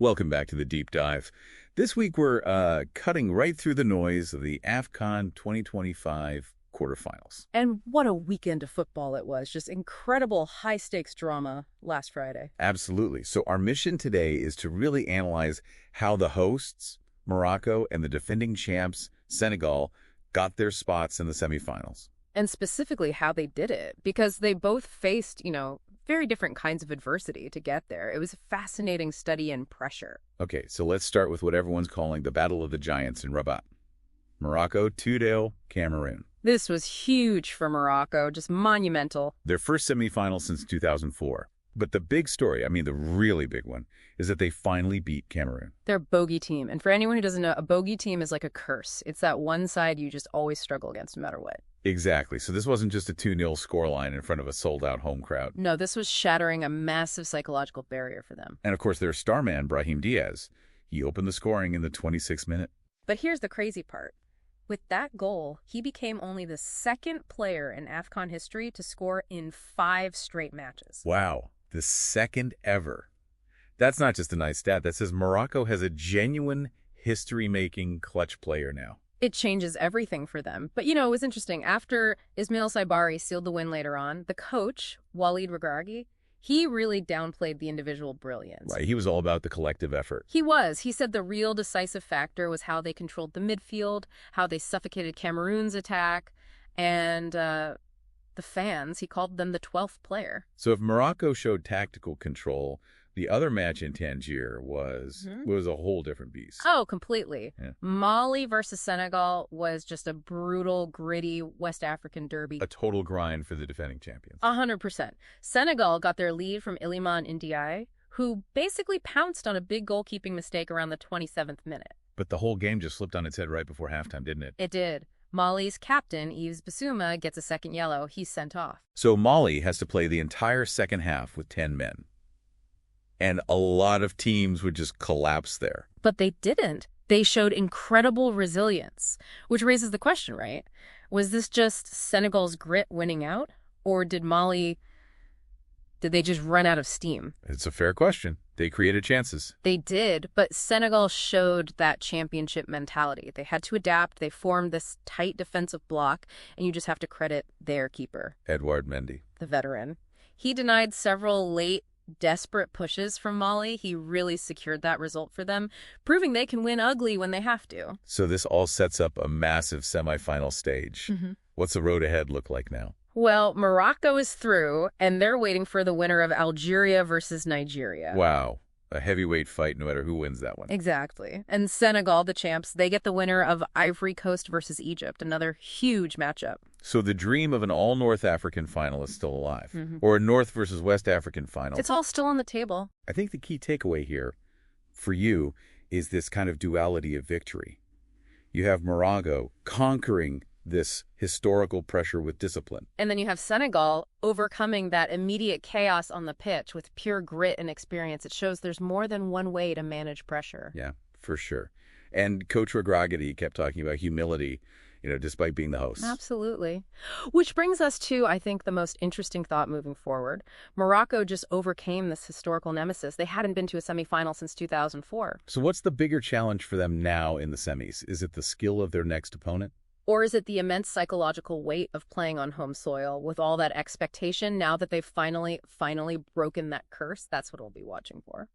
Welcome back to the Deep Dive. This week we're cutting right through the noise of the AFCon 2025 quarterfinals. And what a weekend of football it was. Just incredible high-stakes drama last Friday. Absolutely. So our mission today is to really analyze how the hosts, Morocco, and the defending champs, Senegal, got their spots in the semifinals. And specifically how they did it, because they both faced, very different kinds of adversity to get there. It was a fascinating study in pressure. Okay, so let's start with what everyone's calling the Battle of the Giants in Rabat. Morocco, 2-0, Cameroon. This was huge for Morocco, just monumental. Their first semifinal since 2004. But the big story, the really big one, is that they finally beat Cameroon. They're a bogey team. And for anyone who doesn't know, a bogey team is like a curse. It's that one side you just always struggle against no matter what. Exactly. So this wasn't just a 2-0 scoreline in front of a sold-out home crowd. No, this was shattering a massive psychological barrier for them. And of course, their star man, Brahim Diaz, he opened the scoring in the 26th minute. But here's the crazy part. With that goal, he became only the second player in AFCON history to score in 5 straight matches. Wow, the second ever. That's not just a nice stat. That says Morocco has a genuine history-making clutch player now. It changes everything for them. But, it was interesting. After Ismail Saibari sealed the win later on, the coach, Walid Regragui, he really downplayed the individual brilliance. Right, he was all about the collective effort. He was. He said the real decisive factor was how they controlled the midfield, how they suffocated Cameroon's attack, and the fans, he called them the 12th player. So if Morocco showed tactical control, the other match in Tangier was a whole different beast. Oh, completely. Yeah. Mali versus Senegal was just a brutal, gritty West African derby. A total grind for the defending champions. 100%. Senegal got their lead from Iliman Ndiaye, who basically pounced on a big goalkeeping mistake around the 27th minute. But the whole game just flipped on its head right before halftime, didn't it? It did. Mali's captain, Yves Bissouma, gets a second yellow. He's sent off. So Mali has to play the entire second half with 10 men. And a lot of teams would just collapse there. But they didn't. They showed incredible resilience, which raises the question, right? Was this just Senegal's grit winning out? Or did they just run out of steam? It's a fair question. They created chances. They did, but Senegal showed that championship mentality. They had to adapt. They formed this tight defensive block, and you just have to credit their keeper, Edouard Mendy, the veteran. He denied several late, desperate pushes from Mali. He really secured that result for them, proving they can win ugly when they have to. So this all sets up a massive semifinal stage. What's the road ahead look like now? Well, Morocco is through, and they're waiting for the winner of Algeria versus Nigeria. Wow. A heavyweight fight no matter who wins that one. Exactly. And Senegal, the champs, they get the winner of Ivory Coast versus Egypt, another huge matchup. So the dream of an all-North African final is still alive. Or a North versus West African final. It's all still on the table. I think the key takeaway here for you is this kind of duality of victory. You have Morocco conquering this historical pressure with discipline. And then you have Senegal overcoming that immediate chaos on the pitch with pure grit and experience. It shows there's more than one way to manage pressure. Yeah, for sure. And Coach Regragui kept talking about humility, despite being the host. Absolutely. Which brings us to, I think, the most interesting thought moving forward. Morocco just overcame this historical nemesis. They hadn't been to a semifinal since 2004. So what's the bigger challenge for them now in the semis? Is it the skill of their next opponent? Or is it the immense psychological weight of playing on home soil with all that expectation now that they've finally broken that curse? That's what we'll be watching for.